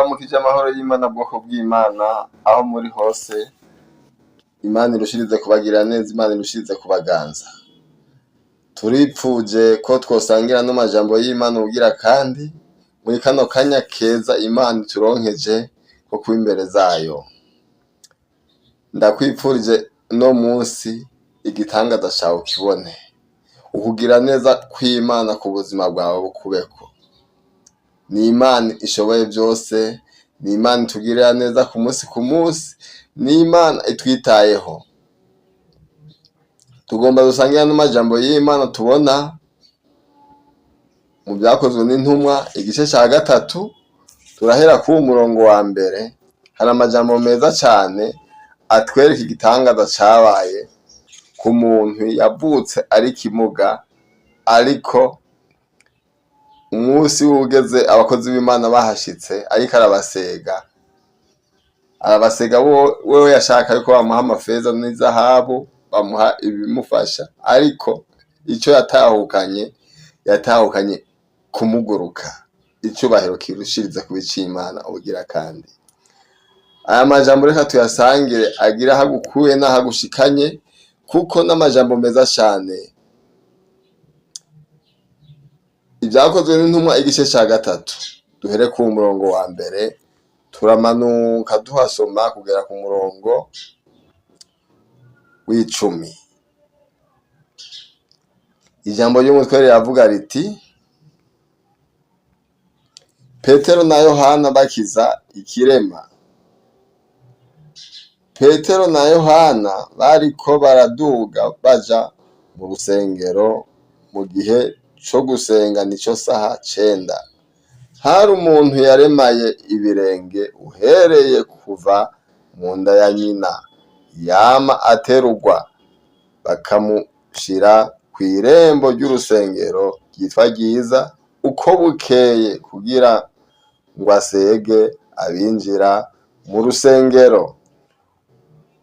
ndabaramukije amahoro y'Imana bwoko bw'Imana aho muri hose. Imana irushirize kubagira neza, Imana irushirize kubaganza. Turipfuje ko twosangira no majambo y'Imana ugira kandi muri kano kanya keza Imana turonkeje ko kuba imbere zayo. Ndakwipfurije no munsi igitangaza cawe kibone. Ukugira neza kw'Imana ku buzima bwawe bukubeko. Ni Imana ishoboye byose, ni Imana itugirira neza ku munsi, ni Imana itwitayeho. Tugomba dusangira n'amajambo y'Imana tubona mu byakozwe n'intumwa igice ca 3, turahera ku murongo wa mbere. Hari amajambo meza cyane atwereka igitangaza cabaye ku muntu yavutse ari kimuga, ariko umunsi ugeze abakozi b'Imana bahashitse ariko arabasega wewe yashaka yuko bamuha amafeza n'izahabu, bamuha ibimufasha, ariko ico yatahukanye kumuguruka. Icubahiro kirushirize kubica Imana ugira kandi. Aya majambo reka tuyasangire agira hagukuye n'ahagushikanye, kuko n'amajambo meza cyane. Ibyakozwe n'intumwa igice ca 3, duhere ku murongo wa mbere turamanuka tuhasoma kugera ku murongo w'10. Ijambo ry'umutwe riravuga riti: Petero na Yohana bakiza ikirema. Petero na Yohana bariko baraduga baja mu rusengero mu gihe co gusenga, nico saha 9. Hari umuntu yaremaye ibirenge uhereye kuva mu nda ya nyina, yama aterurwa bakamushira kw'irembo ry'urusengero ryitwa Ryiza uko bukeye, kugira ngo asege abinjira mu rusengero.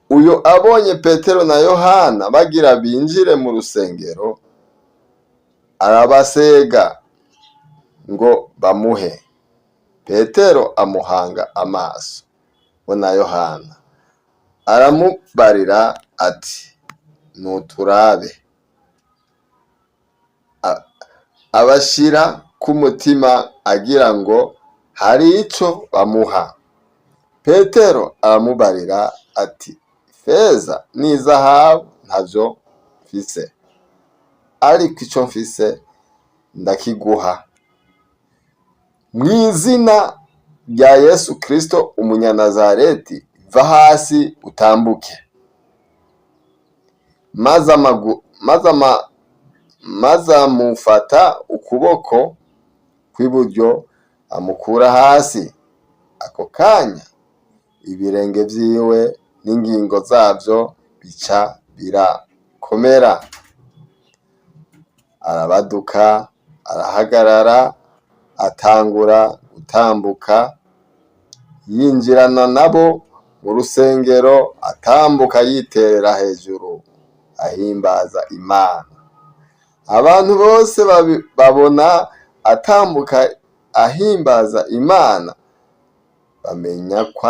Uyo abonye Petero na Yohana bagira binjire mu rusengero, arabasega ngo bamuhe. Petero amuhanga amaso, na Yohana aramubarira ati: nuturabe. Abashira ku mutima agira ngo hari ico bamuha. Petero aramubarira ati: feza n'izahabu ntavyo mfise, ariko ico mfise ndakiguha. Mw'izina rya Yesu Kristo umunyanazareti, va hasi utambuke. Maze amufata ukuboko kw'iburyo amukura hasi. Ako kanya ibirenge vyiwe n'ingingo zavyo bica birakomera. Arabaduka, arahagarara, atangura gutambuka, yinjirana nabo mu rusengero, atambuka yiterera hejuru ahimbaza Imana. Abantu bose babona atambuka ahimbaza Imana, bamenya ko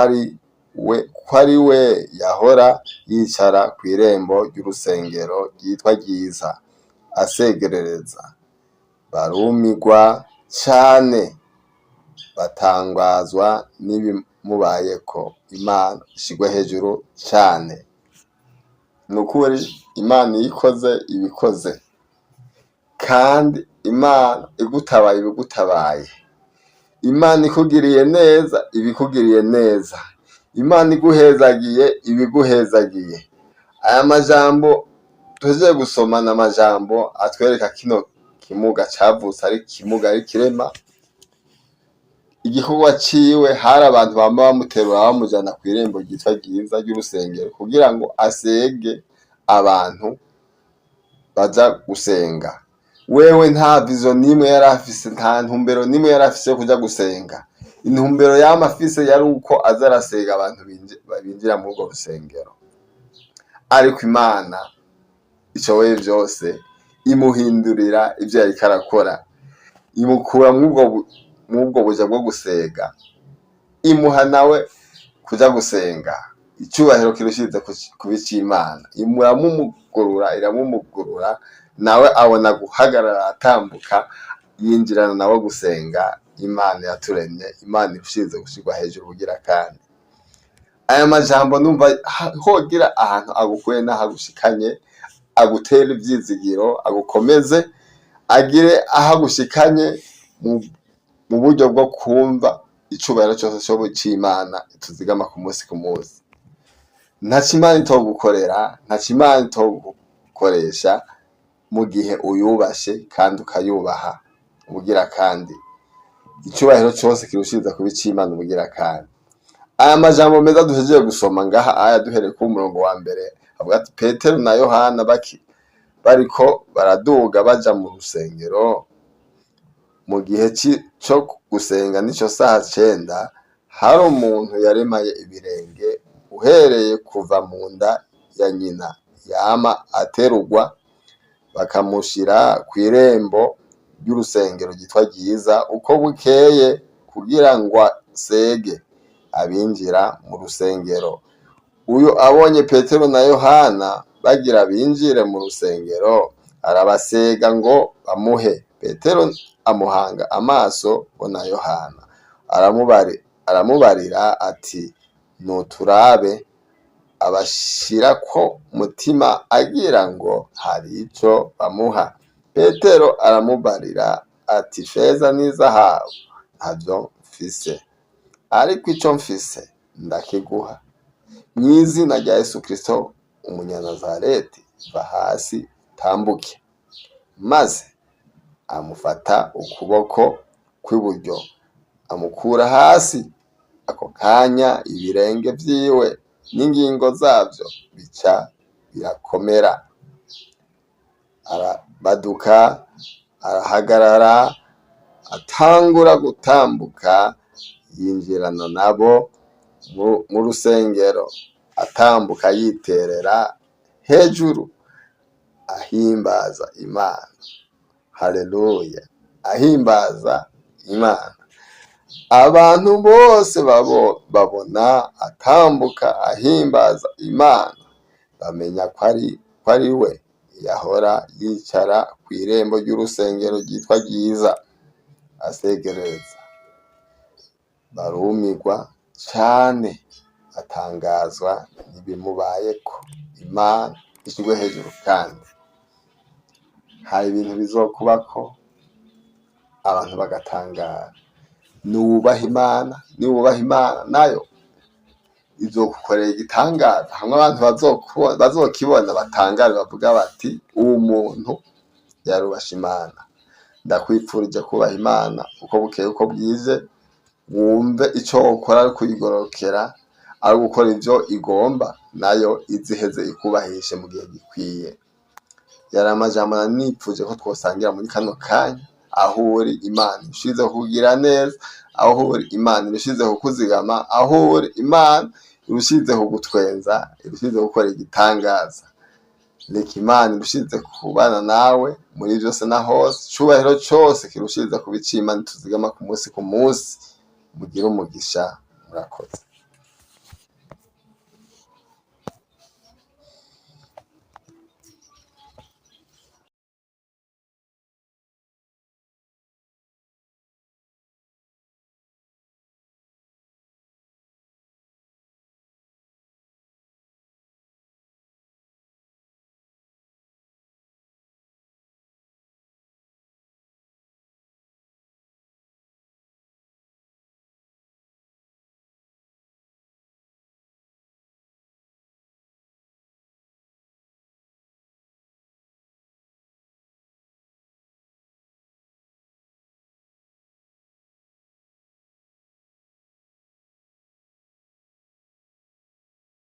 ari we yahora yicara kw'irembo ry'urusengero ryitwa Ryiza asegerereza. Barumigwa cane, batangazwa n'ibimubayeko. Imana ishigwe hejuru cane. Nukuri Imana ikoze ibikoze, kandi Imana igutabaye ibigutabaye. Imana ikugiriye neza ibikugiriye neza. Imana iguhezagiye ibiguhezagiye. Aya majambo tuhejeje gusoma na majambo atwereka kino kimuga cavutse ari kimuga, ari kirema. Igikorwa ciwe hari abantu bama bamuterura bamujana kw'irembo ryitwa Ryiza ry'urusengero, kugira ngo asege abantu baja gusenga. Wewe nta vision nimwe yari afise, nta ntumbero nimwe yari afise yo kuja gusenga. Intumbero yama afise yari uko aza arasega abantu binjira muri urwo rusengero. Ariko Imana ishoboye byose imuhindurira ivyo yariko arakora, imukura mw'ubwo buja bwo gusega, imuha nawe kuja gusenga. Icubahiro kirushirize kuba ic'Imana. Iramumugurura nawe abona guhagarara atambuka yinjirana nabo gusenga Imana yaturemye. Imana irushirize gushirwa hejuru kugira kandi. Aya majambo numva hogira ahantu agukuye n'ahagushikanye, agutera ivyizigiro, agukomeze, agire ahagushikanye mu buryo bwo kumva icubahiro cose co c'Imana tuzigama ku munsi ku munsi. Ntaco Imana itogukorera, ntaco Imana itogukoresha mu gihe uyubashe kandi ukayubaha ubugira kandi. Icubahiro cose kirushiriza kuba ic'Imana ubugira kandi. Aya majambo meza duhejeje gusoma ngaha aya duhereye ku murongo wa mbere avuga ati Petero na Yohana bariko baraduga baja mu rusengero mu gihe co gusenga nico saha 9 hari umuntu yaremaye ibirenge uhereye kuva mu nda ya nyina yama aterugwa bakamushira kw'irembo ry'urusengero ryitwa Ryiza uko bukeye kugira ngo asege abinjira mu rusengero. Uyu abonye Petero na Yohana bagira binjire mu rusengero arabasega ngo bamuhe. Petero amuhanga amaso bona Yohana aramubarira ati nuturabe, abashirako mutima agira ngo hari ico bamuha. Petero aramubarira ati feza n'izahabu ntavyo mfise, ariko ico mfise ndakiguha. Mw'izina rya Yesu Kristo umunyanazareti va hasi tambuke. Maze amufata ukuboko kw'iburyo amukura hasi. Ako kanya ibirenge vyiwe n'ingingo zavyo bica birakomera. Arabaduka, arahagarara, atangura gutambuka yinjirana nabo mu rusengero, atambuka yiterera hejuru ahimbaza Imana. Haleluya, ahimbaza Imana. Abantu bose babona atambuka ahimbaza Imana bamenya ko ari we yahora yicara kw'irembo ry'urusengero ryitwa Ryiza asegereza. Barumirwa cane, atangazwa n'ibimubayeko. Imana ishirwe hejuru kandi. Hari ibintu bizokubako abantu bagatangara. Niwubaha Imana nayo izogukorera igitangaza. Hamwe abantu bazokibona batangare bavuga bati uwo muntu yarubasha Imana. Ndakwipfurije kubaha Imana uko bukeye uko bwize. Wumve ico wokora ari kuyigorokera, ari gukora ivyo igomba, nayo iziheze ikubahishe mu gihe gikwiye. Yari amajambo nanipfuje ko twosangira muri kano kanya. Aho uri Imana irushize kukugira neza, aho uri Imana irushize kukuzigama, aho uri Imana irushize kugutwenza, irushize gukora igitangaza. Reka Imana irushize kubana nawe muri vyose na hose. Icubahiro cose kirushize kuba ic'Imana tuzigama ku munsi ku munsi. Mugire umugisha, murakoze.